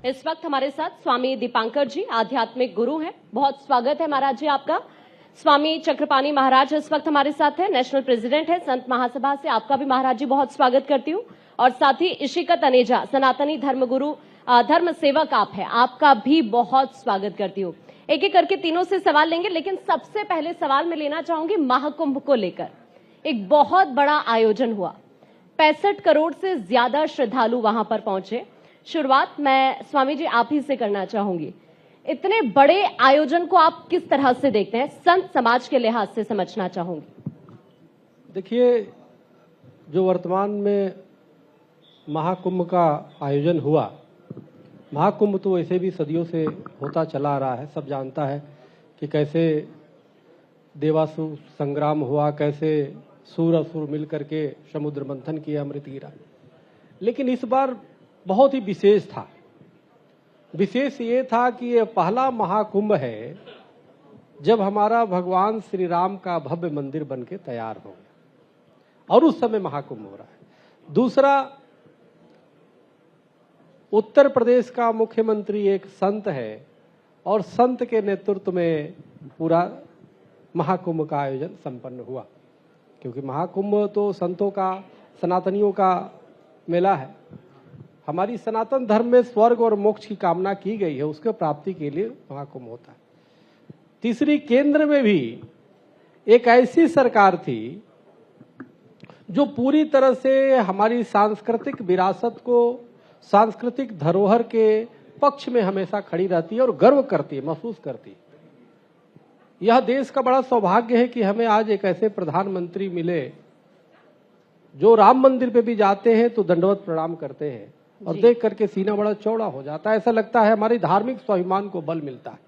इस वक्त हमारे साथ स्वामी दीपांकर जी आध्यात्मिक गुरु हैं। बहुत स्वागत है महाराज जी आपका। स्वामी चक्रपाणी महाराज इस वक्त हमारे साथ है, नेशनल प्रेसिडेंट है संत महासभा से। आपका भी महाराज जी बहुत स्वागत करती हूँ। और साथ ही इशिका तनेजा, सनातनी धर्मगुरु धर्म सेवक आप है, आपका भी बहुत स्वागत करती हूँ। एक एक करके तीनों से सवाल लेंगे, लेकिन सबसे पहले सवाल मैं लेना चाहूंगी महाकुंभ को लेकर। एक बहुत बड़ा आयोजन हुआ, 65 करोड़ से ज्यादा श्रद्धालु वहां पर पहुंचे। शुरुआत मैं स्वामी जी आप ही से करना चाहूंगी। इतने बड़े आयोजन को आप किस तरह से देखते हैं, संत समाज के लिहाज से समझना चाहूंगी। देखिए, जो वर्तमान में महाकुंभ का आयोजन हुआ, महाकुंभ तो वैसे भी सदियों से होता चला आ रहा है। सब जानता है कि कैसे देवासुर संग्राम हुआ, कैसे सूर असुर मिल करके समुद्र मंथन किया, अमृत गिरा। लेकिन इस बार बहुत ही विशेष था। विशेष ये था कि ये पहला महाकुंभ है जब हमारा भगवान श्री राम का भव्य मंदिर बनके तैयार हो गया, और उस समय महाकुंभ हो रहा है। दूसरा, उत्तर प्रदेश का मुख्यमंत्री एक संत है, और संत के नेतृत्व में पूरा महाकुंभ का आयोजन संपन्न हुआ। क्योंकि महाकुंभ तो संतों का, सनातनियों का मेला है। हमारी सनातन धर्म में स्वर्ग और मोक्ष की कामना की गई है, उसके प्राप्ति के लिए महाकुंभ होता है। तीसरी, केंद्र में भी एक ऐसी सरकार थी जो पूरी तरह से हमारी सांस्कृतिक विरासत को, सांस्कृतिक धरोहर के पक्ष में हमेशा खड़ी रहती है और गर्व करती है, महसूस करती है। यह देश का बड़ा सौभाग्य है कि हमें आज एक ऐसे प्रधानमंत्री मिले जो राम मंदिर पे भी जाते हैं तो दंडवत प्रणाम करते हैं, और देख करके सीना बड़ा चौड़ा हो जाता है। ऐसा लगता है हमारी धार्मिक स्वाभिमान को बल मिलता है।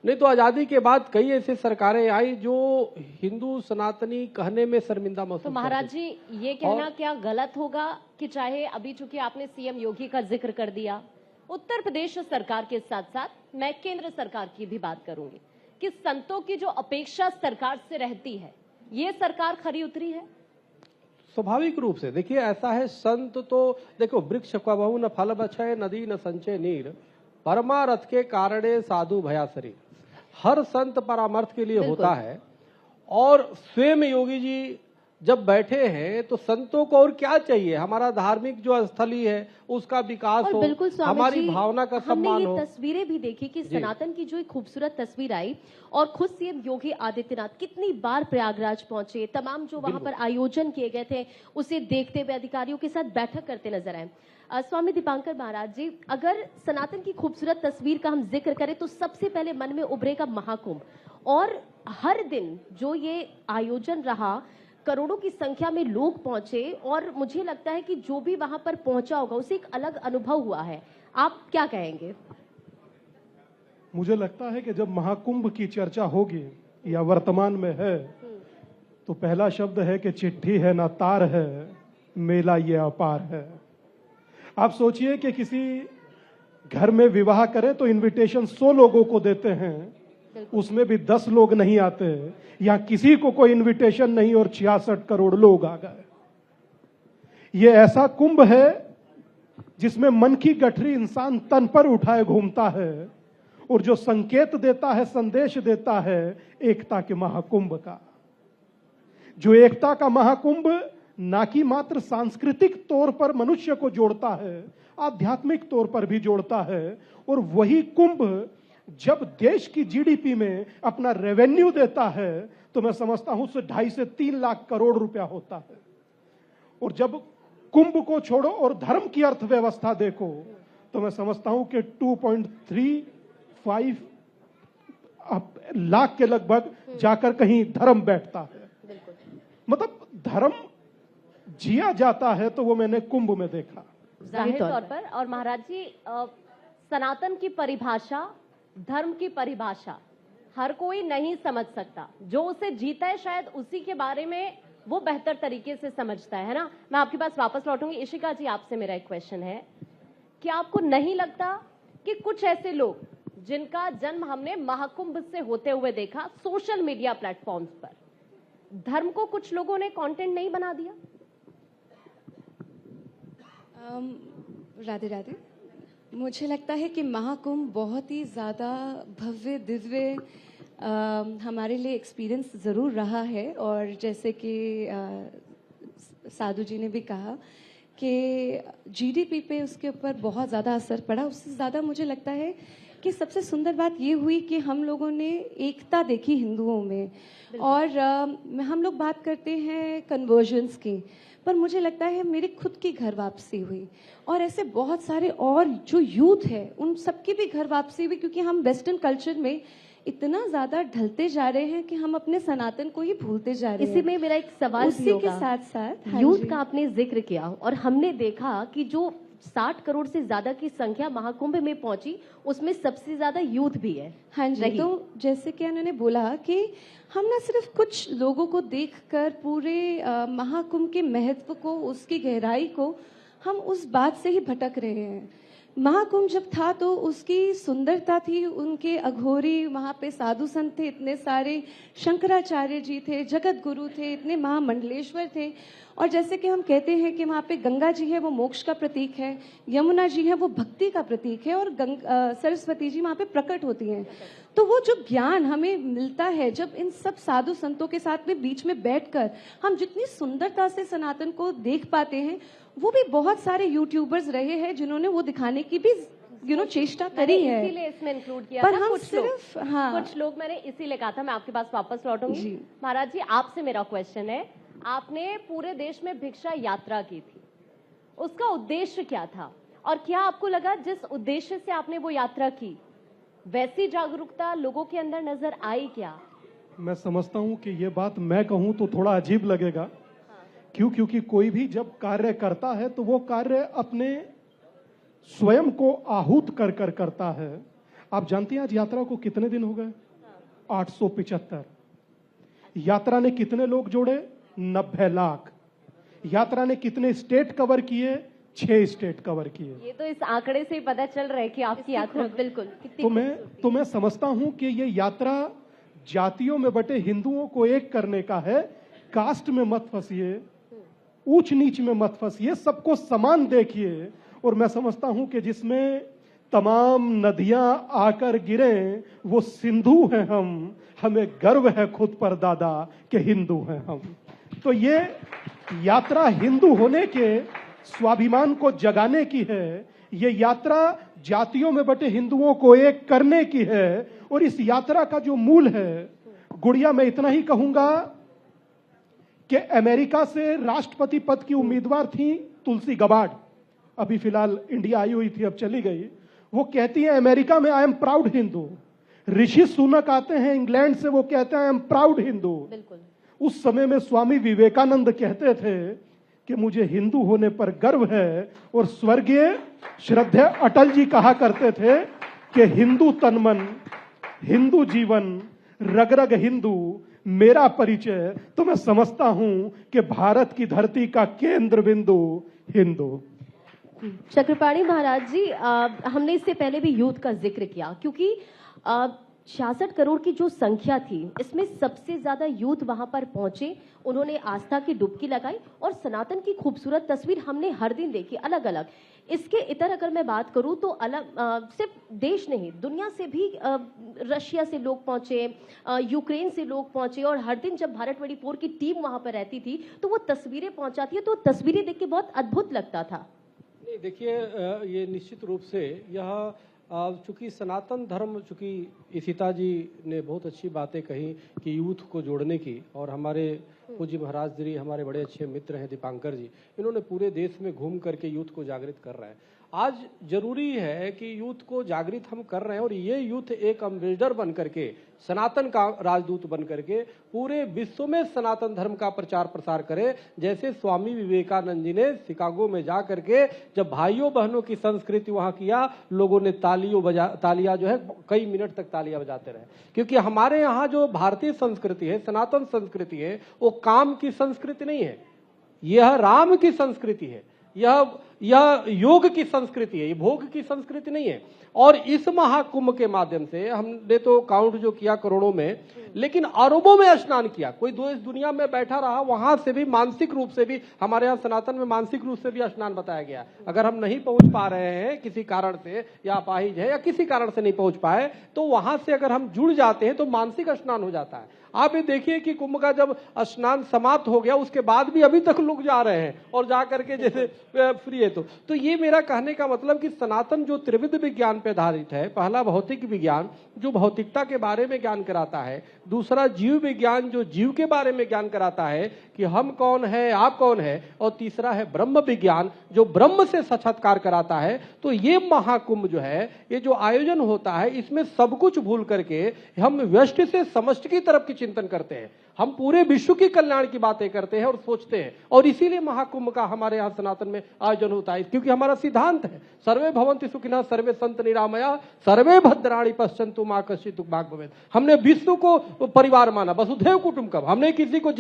नहीं तो आजादी के बाद कई ऐसी सरकारें आई जो हिंदू सनातनी कहने में शर्मिंदा महसूस। तो महाराज जी, ये कहना क्या गलत होगा कि चाहे अभी चूंकि आपने सीएम योगी का जिक्र कर दिया, उत्तर प्रदेश सरकार के साथ साथ मैं केंद्र सरकार की भी बात करूंगी कि संतों की जो अपेक्षा सरकार से रहती है, ये सरकार खरी उतरी है? स्वाभाविक रूप से देखिए, ऐसा है, संत तो देखो, वृक्ष कबहु न फल बछय, नदी न संचय नीर, परमारथ के कारणे साधु भया शरीर। हर संत परामर्थ के लिए होता है, और स्वयं योगी जी जब बैठे हैं तो संतों को और क्या चाहिए। हमारा धार्मिक जो स्थली है उसका विकास हो, हमारी भावना का सम्मान हो। हमने ये तस्वीरें भी देखी कि सनातन की जो एक खूबसूरत तस्वीर आई, और खुद सीएम योगी आदित्यनाथ कितनी बार प्रयागराज पहुंचे, तमाम जो वहां पर आयोजन किए गए थे उसे देखते हुए अधिकारियों के साथ बैठक करते नजर आए। स्वामी दीपांकर महाराज जी, अगर सनातन की खूबसूरत तस्वीर का हम जिक्र करें तो सबसे पहले मन में उभरेगा महाकुंभ। और हर दिन जो ये आयोजन रहा, करोड़ों की संख्या में लोग पहुंचे, और मुझे लगता है कि जो भी वहां पर पहुंचा होगा उसे एक अलग अनुभव हुआ है। आप क्या कहेंगे? मुझे लगता है कि जब महाकुंभ की चर्चा होगी या वर्तमान में है, तो पहला शब्द है कि चिट्ठी है ना तार है, मेला ये अपार है। आप सोचिए कि किसी घर में विवाह करें तो इनविटेशन 100 लोगों को देते हैं, उसमें भी 10 लोग नहीं आते। यहाँ किसी को कोई इनविटेशन नहीं और 66 करोड़ लोग आ गए। ये ऐसा कुंभ है जिसमें मन की गठरी इंसान तन पर उठाए घूमता है, और जो संकेत देता है, संदेश देता है एकता के महाकुंभ का। जो एकता का महाकुंभ ना कि मात्र सांस्कृतिक तौर पर मनुष्य को जोड़ता है, आध्यात्मिक तौर पर भी जोड़ता है। और वही कुंभ जब देश की जीडीपी में अपना रेवेन्यू देता है तो मैं समझता हूं उससे 2.5 से 3 लाख करोड़ रुपया होता है। और जब कुंभ को छोड़ो और धर्म की अर्थव्यवस्था देखो तो मैं समझता हूं कि 2.35 लाख के लगभग जाकर कहीं धर्म बैठता है। मतलब धर्म जिया जाता है तो वो मैंने कुंभ में देखा जाहिर तौर पर। और महाराज जी, सनातन की परिभाषा, धर्म की परिभाषा हर कोई नहीं समझ सकता। जो उसे जीता है शायद उसी के बारे में वो बेहतर तरीके से समझता है ना। मैं आपके पास वापस लौटूंगी। इशिका जी, आपसे मेरा एक क्वेश्चन है, क्या आपको नहीं लगता कि कुछ ऐसे लोग जिनका जन्म हमने महाकुंभ से होते हुए देखा, सोशल मीडिया प्लेटफॉर्म्स पर, धर्म को कुछ लोगों ने कंटेंट नहीं बना दिया? राधे राधे। मुझे लगता है कि महाकुंभ बहुत ही ज़्यादा भव्य दिव्य हमारे लिए एक्सपीरियंस ज़रूर रहा है। और जैसे कि साधु जी ने भी कहा कि जीडीपी पे उसके ऊपर बहुत ज़्यादा असर पड़ा। उससे ज़्यादा मुझे लगता है कि सबसे सुंदर बात ये हुई कि हम लोगों ने एकता देखी हिंदुओं में। और हम लोग बात करते हैं कन्वर्जन्स की, पर मुझे लगता है मेरी खुद की घर वापसी हुई और ऐसे बहुत सारे और जो यूथ है उन सबकी भी घर वापसी हुई, क्योंकि हम वेस्टर्न कल्चर में इतना ज्यादा ढलते जा रहे हैं कि हम अपने सनातन को ही भूलते जा रहे हैं। इसी में मेरा एक सवाल उसी भी होगा। के साथ साथ यूथ का आपने जिक्र किया और हमने देखा कि जो 60 करोड़ से ज्यादा की संख्या महाकुंभ में पहुंची उसमें सबसे ज्यादा यूथ भी है। हाँ जी, तो जैसे कि उन्होंने बोला कि हम ना सिर्फ कुछ लोगों को देखकर पूरे महाकुंभ के महत्व को, उसकी गहराई को हम उस बात से ही भटक रहे हैं। महाकुंभ जब था तो उसकी सुंदरता थी, उनके अघोरी वहाँ पे साधु संत थे, इतने सारे शंकराचार्य जी थे, जगत गुरु थे, इतने महामंडलेश्वर थे। और जैसे कि हम कहते हैं कि वहाँ पे गंगा जी है वो मोक्ष का प्रतीक है, यमुना जी है वो भक्ति का प्रतीक है, और सरस्वती जी वहाँ पे प्रकट होती हैं। तो वो जो ज्ञान हमें मिलता है जब इन सब साधु संतों के साथ में बीच में बैठकर हम जितनी सुंदरता से सनातन को देख पाते हैं, वो भी बहुत सारे यूट्यूबर्स रहे हैं जिन्होंने वो दिखाने की भी चेष्टा करी है। इसीलिए इसमें इंक्लूड किया पर था। हम कुछ सिर्फ कुछ लोग मैंने इसीलिए कहा था। मैं आपके पास वापस लौटूंगी। जी। महाराज जी, आपसे मेरा क्वेश्चन है, आपने पूरे देश में भिक्षा यात्रा की थी, उसका उद्देश्य क्या था और क्या आपको लगा जिस उद्देश्य से आपने वो यात्रा की वैसी जागरूकता लोगों के अंदर नजर आई क्या? मैं समझता हूं कि ये बात मैं कहूं तो थोड़ा अजीब लगेगा। क्योंकि कोई भी जब कार्य करता है तो वो कार्य अपने स्वयं को आहूत कर कर करता है। आप जानती हैं आज यात्रा को कितने दिन हो गए? 875। यात्रा ने कितने लोग जोड़े? 90 लाख। यात्रा ने कितने स्टेट कवर किए? 6 स्टेट कवर किए। ये तो इस आंकड़े से ही पता चल रहा है कि आपकी यात्रा बिल्कुल तो मैं समझता हूं कि ये यात्रा जातियों में बटे हिंदुओं को एक करने का है। कास्ट में मत फंसिए, ऊंच नीच में मत फंसिए, सबको समान देखिए। और मैं समझता हूं कि जिसमें तमाम नदियां आकर गिरे वो सिंधु हैं हम, हमें गर्व है खुद पर दादा कि हिंदू हैं हम। तो ये यात्रा हिंदू होने के स्वाभिमान को जगाने की है। ये यात्रा जातियों में बटे हिंदुओं को एक करने की है। और इस यात्रा का जो मूल है, गुड़िया मैं इतना ही कहूंगा कि अमेरिका से राष्ट्रपति पद की उम्मीदवार थी तुलसी गबार्ड, अभी फिलहाल इंडिया आई हुई थी, अब चली गई। वो कहती है अमेरिका में I am proud Hindu. Rishi Sunak आते हैं इंग्लैंड से, वो कहते हैं आई एम प्राउड हिंदू। उस समय में स्वामी विवेकानंद कहते थे कि मुझे हिंदू होने पर गर्व है। और स्वर्गीय श्रद्धेय अटल जी कहा करते थे कि हिंदू तन मन, हिंदू जीवन, रग रग हिंदू मेरा परिचय। तो मैं समझता हूं कि भारत की धरती का केंद्र बिंदु हिंदू। चक्रपाणी महाराज जी, हमने इससे पहले भी यूथ का जिक्र किया क्योंकि 66 करोड़ की जो संख्या थी इसमें सबसे ज्यादा यूथ वहां पर पहुंचे, उन्होंने आस्था की डुबकी लगाई और सनातन की खूबसूरत तस्वीर हमने हर दिन देखी अलग अलग। इसके इतर अगर मैं बात करूं तो सिर्फ देश नहीं दुनिया से भी रशिया से लोग पहुंचे, यूक्रेन से लोग पहुंचे और हर दिन जब भारत 24 की टीम वहां पर रहती थी तो वो तस्वीरें पहुंचाती है तो तस्वीरें देख के बहुत अद्भुत लगता था। नहीं देखिए, ये निश्चित रूप से यह चूंकि सनातन धर्म, चूंकि इशिता जी ने बहुत अच्छी बातें कही कि यूथ को जोड़ने की, और हमारे पूज्य महाराज जी हमारे बड़े अच्छे मित्र हैं दीपांकर जी, इन्होंने पूरे देश में घूम करके यूथ को जागृत कर रहे हैं। आज जरूरी है कि यूथ को जागृत हम कर रहे हैं और ये यूथ एक एम्बेसडर बन करके, सनातन का राजदूत बन करके पूरे विश्व में सनातन धर्म का प्रचार प्रसार करे। जैसे स्वामी विवेकानंद जी ने शिकागो में जा करके जब भाइयों बहनों की संस्कृति वहां किया, लोगों ने तालियां जो है कई मिनट तक तालियां बजाते रहे। क्योंकि हमारे यहाँ जो भारतीय संस्कृति है, सनातन संस्कृति है, वो काम की संस्कृति नहीं है, यह राम की संस्कृति है। यह यह योग की संस्कृति है, ये भोग की संस्कृति नहीं है। और इस महाकुंभ के माध्यम से हमने तो काउंट जो किया करोड़ों में, लेकिन अरबों में स्नान किया। कोई देश दुनिया में बैठा रहा, वहां से भी मानसिक रूप से भी, हमारे यहाँ सनातन में मानसिक रूप से भी स्नान बताया गया। अगर हम नहीं पहुंच पा रहे हैं किसी कारण से, या अपाहिज है या किसी कारण से नहीं पहुंच पाए, तो वहां से अगर हम जुड़ जाते हैं तो मानसिक स्नान हो जाता है। आप ये देखिए कि कुंभ का जब स्नान समाप्त हो गया, उसके बाद भी अभी तक लोग जा रहे हैं और जा करके जैसे फ्री है। तो ये मेरा कहने का मतलब कि सनातन जो त्रिविध विज्ञान पे आधारित है, पहला भौतिक विज्ञान जो भौतिकता के बारे में ज्ञान कराता है, दूसरा जीव विज्ञान जो जीव के बारे में ज्ञान कराता है कि हम कौन है, आप कौन है, और तीसरा है ब्रह्म विज्ञान जो ब्रह्म से साक्षात्कार कराता है। तो ये महाकुंभ जो है, ये जो आयोजन होता है, इसमें सब कुछ भूल करके हम व्यष्टि से समष्टि की तरफ की चिंतन करते हैं, हम पूरे विश्व की कल्याण की बातें करते हैं और सोचते हैं। और इसीलिए महाकुंभ का हमारे यहाँ सनातन में आयोजन होता है, क्योंकि हमारा सिद्धांत है सर्वे भवन्ति सुखिनः सर्वे सन्तु निरामया सर्वे भद्राणि पश्यन्तु मा कश्चित् दुःख भाग् भवेत्। हमने विश्व को परिवार माना, वसुधैव कुटुम्बकम्। हमने किसी को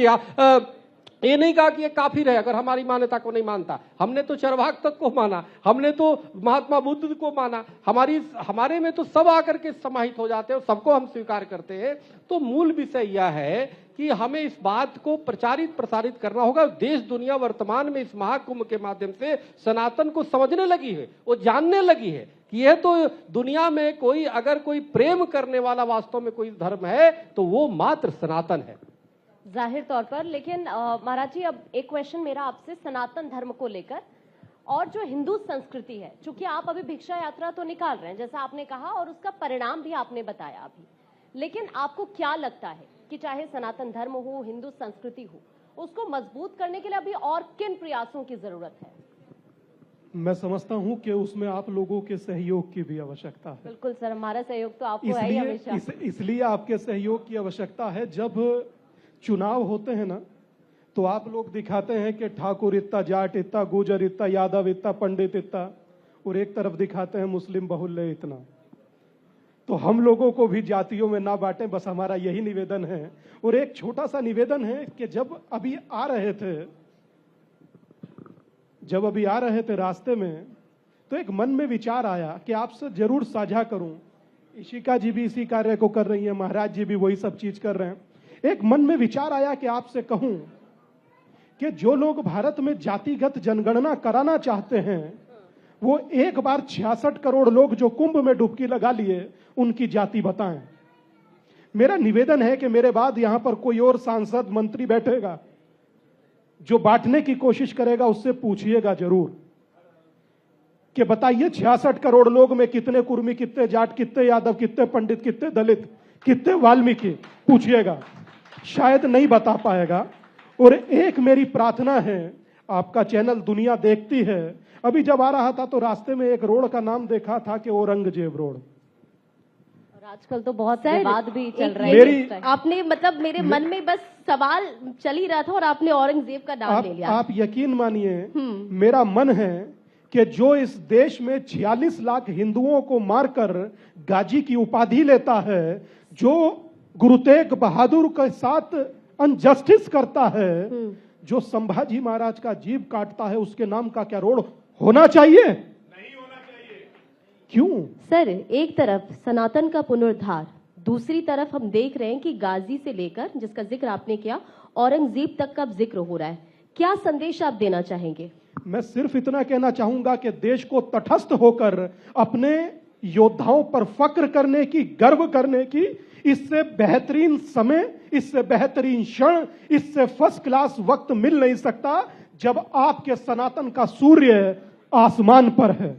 ये नहीं कहा कि ये काफिर है अगर हमारी मान्यता को नहीं मानता। हमने तो चरवाक तक को माना, हमने तो महात्मा बुद्ध को माना, हमारे में तो सब आकर के समाहित हो जाते हैं और सबको हम स्वीकार करते हैं। तो मूल विषय यह है कि हमें इस बात को प्रचारित प्रसारित करना होगा। देश दुनिया वर्तमान में इस महाकुंभ के माध्यम से सनातन को समझने लगी है, वो जानने लगी है कि यह तो दुनिया में कोई अगर कोई प्रेम करने वाला वास्तव में कोई धर्म है तो वो मात्र सनातन है, जाहिर तौर पर। लेकिन महाराज जी, अब एक क्वेश्चन मेरा आपसे सनातन धर्म को लेकर और जो हिंदू संस्कृति है, चूंकि आप अभी भिक्षा यात्रा तो निकाल रहे हैं जैसा आपने कहा, और उसका परिणाम भी आपने बताया अभी, लेकिन आपको क्या लगता है कि चाहे सनातन धर्म हो, हिंदू संस्कृति हो, उसको मजबूत करने के लिए अभी और किन प्रयासों की जरूरत है? मैं समझता हूं कि उसमें आप लोगों के सहयोग की भी आवश्यकता है। बिल्कुल सर, हमारा सहयोग तो आपको है ही हमेशा। इसलिए आपके सहयोग की आवश्यकता है। जब चुनाव होते हैं ना, तो आप लोग दिखाते हैं कि ठाकुर इतना, जाट इतना, गुजर इतना, यादव इतना, पंडित इतना, और एक तरफ दिखाते हैं मुस्लिम बहुल्य इतना। तो हम लोगों को भी जातियों में ना बांटें, बस हमारा यही निवेदन है। और एक छोटा सा निवेदन है कि जब अभी आ रहे थे रास्ते में, तो एक मन में विचार आया कि आपसे जरूर साझा करूं। इशिका जी भी इसी कार्य को कर रही है, महाराज जी भी वही सब चीज कर रहे हैं। एक मन में विचार आया कि आपसे कहूं कि जो लोग भारत में जातिगत जनगणना कराना चाहते हैं, वो एक बार 66 करोड़ लोग जो कुंभ में डुबकी लगा लिए, उनकी जाति बताएं। मेरा निवेदन है कि मेरे बाद यहां पर कोई और सांसद मंत्री बैठेगा जो बांटने की कोशिश करेगा, उससे पूछिएगा जरूर कि बताइए 66 करोड़ लोग में कितने कुर्मी, कितने जाट, कितने यादव, कितने पंडित, कितने दलित, कितने वाल्मीकि, पूछिएगा। शायद नहीं बता पाएगा। और एक मेरी प्रार्थना है, आपका चैनल दुनिया देखती है, अभी जब आ रहा था तो रास्ते में एक रोड का नाम देखा था कि औरंगजेब रोड। और आजकल तो बहुत विवाद भी चल रहा है। आपने मतलब मेरे मन में बस सवाल चल ही रहा था और आपने औरंगजेब का नाम ले लिया। आप यकीन मानिए, मेरा मन है कि जो इस देश में 46 लाख हिंदुओं को मारकर गाजी की उपाधि लेता है, जो गुरु तेग बहादुर के साथ अनजस्टिस करता है, जो संभाजी महाराज का जीव काटता है, उसके नाम का क्या रोड होना चाहिए? नहीं होना चाहिए। क्यों सर? एक तरफ सनातन का पुनरुद्धार, दूसरी तरफ हम देख रहे हैं कि गाजी से लेकर, जिसका जिक्र आपने किया, औरंगजेब तक का जिक्र हो रहा है। क्या संदेश आप देना चाहेंगे? मैं सिर्फ इतना कहना चाहूंगा कि देश को तटस्थ होकर अपने योद्धाओं पर फक्र करने की, गर्व करने की, इससे बेहतरीन समय, इससे बेहतरीन क्षण, इससे फर्स्ट क्लास वक्त मिल नहीं सकता जब आपके सनातन का सूर्य आसमान पर है।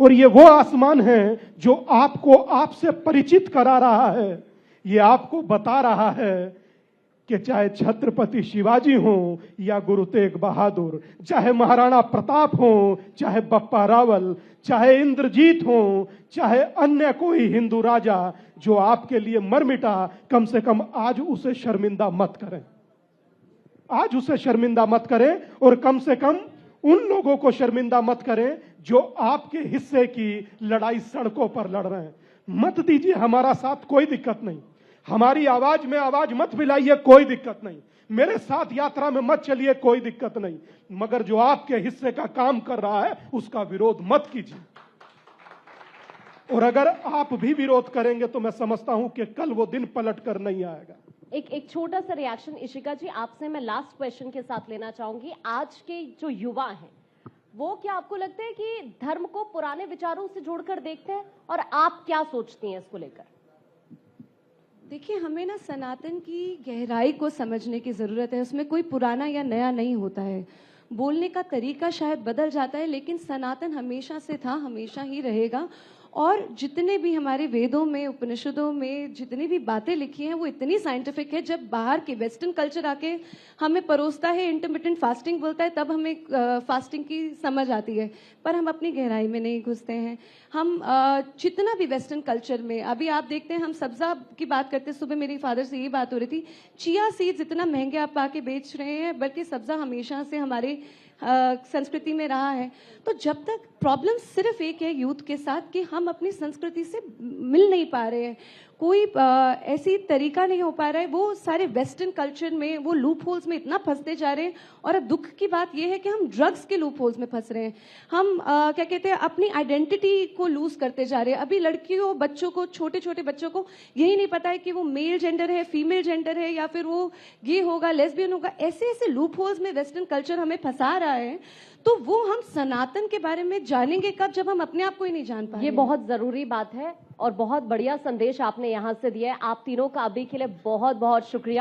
और ये वो आसमान है जो आपको आपसे परिचित करा रहा है। ये आपको बता रहा है कि चाहे छत्रपति शिवाजी हो या गुरु तेग बहादुर, चाहे महाराणा प्रताप हो, चाहे बप्पा रावल, चाहे इंद्रजीत हो, चाहे अन्य कोई हिंदू राजा जो आपके लिए मर मिटा, कम से कम आज उसे शर्मिंदा मत करें। आज उसे शर्मिंदा मत करें, और कम से कम उन लोगों को शर्मिंदा मत करें जो आपके हिस्से की लड़ाई सड़कों पर लड़ रहे हैं। मत दीजिए हमारा साथ, कोई दिक्कत नहीं। हमारी आवाज में आवाज मत मिलाइए, कोई दिक्कत नहीं। मेरे साथ यात्रा में मत चलिए, कोई दिक्कत नहीं, मगर जो आपके हिस्से का काम कर रहा है उसका विरोध मत कीजिए। और अगर आप भी विरोध करेंगे तो मैं समझता हूं कि कल वो दिन पलट कर नहीं आएगा। एक छोटा सा रिएक्शन इशिका जी आपसे मैं लास्ट क्वेश्चन के साथ लेना चाहूंगी। आज के जो युवा हैं वो क्या आपको लगता है कि धर्म को पुराने विचारों से जोड़कर देखते हैं, और आप क्या सोचती हैं इसको लेकर? देखिए, हमें ना सनातन की गहराई को समझने की जरूरत है। उसमें कोई पुराना या नया नहीं होता है। बोलने का तरीका शायद बदल जाता है, लेकिन सनातन हमेशा से था, हमेशा ही रहेगा। और जितने भी हमारे वेदों में, उपनिषदों में जितनी भी बातें लिखी हैं वो इतनी साइंटिफिक है। जब बाहर के वेस्टर्न कल्चर आके हमें परोसता है, इंटरमिटेंट फास्टिंग बोलता है, तब हमें फास्टिंग की समझ आती है, पर हम अपनी गहराई में नहीं घुसते हैं। हम जितना भी वेस्टर्न कल्चर में, अभी आप देखते हैं हम सब्जा की बात करते हैं, सुबह मेरी फादर से यही बात हो रही थी, चिया सीड्स इतना महंगे आप आके बेच रहे हैं, बल्कि सब्जा हमेशा से हमारे संस्कृति में रहा है। तो जब तक प्रॉब्लम सिर्फ एक है यूथ के साथ कि हम अपनी संस्कृति से मिल नहीं पा रहे हैं, कोई ऐसी तरीका नहीं हो पा रहा है, वो सारे वेस्टर्न कल्चर में, वो लूप होल्स में इतना फंसते जा रहे हैं। और अब दुख की बात यह है कि हम ड्रग्स के लूप होल्स में फंस रहे हैं। हम क्या कहते हैं, अपनी आइडेंटिटी को लूज करते जा रहे हैं। अभी लड़कियों, बच्चों को, छोटे छोटे बच्चों को यही नहीं पता है कि वो मेल जेंडर है, फीमेल जेंडर है, या फिर वो गे होगा, लेस्बियन होगा। ऐसे ऐसे लूप होल्स में वेस्टर्न कल्चर हमें फंसा रहा है। तो वो हम सनातन के बारे में जानेंगे कब, जब हम अपने आप को ही नहीं जान पाए। ये बहुत जरूरी बात है और बहुत बढ़िया संदेश आपने यहाँ से दिया है। आप तीनों का अभी के लिए बहुत बहुत शुक्रिया।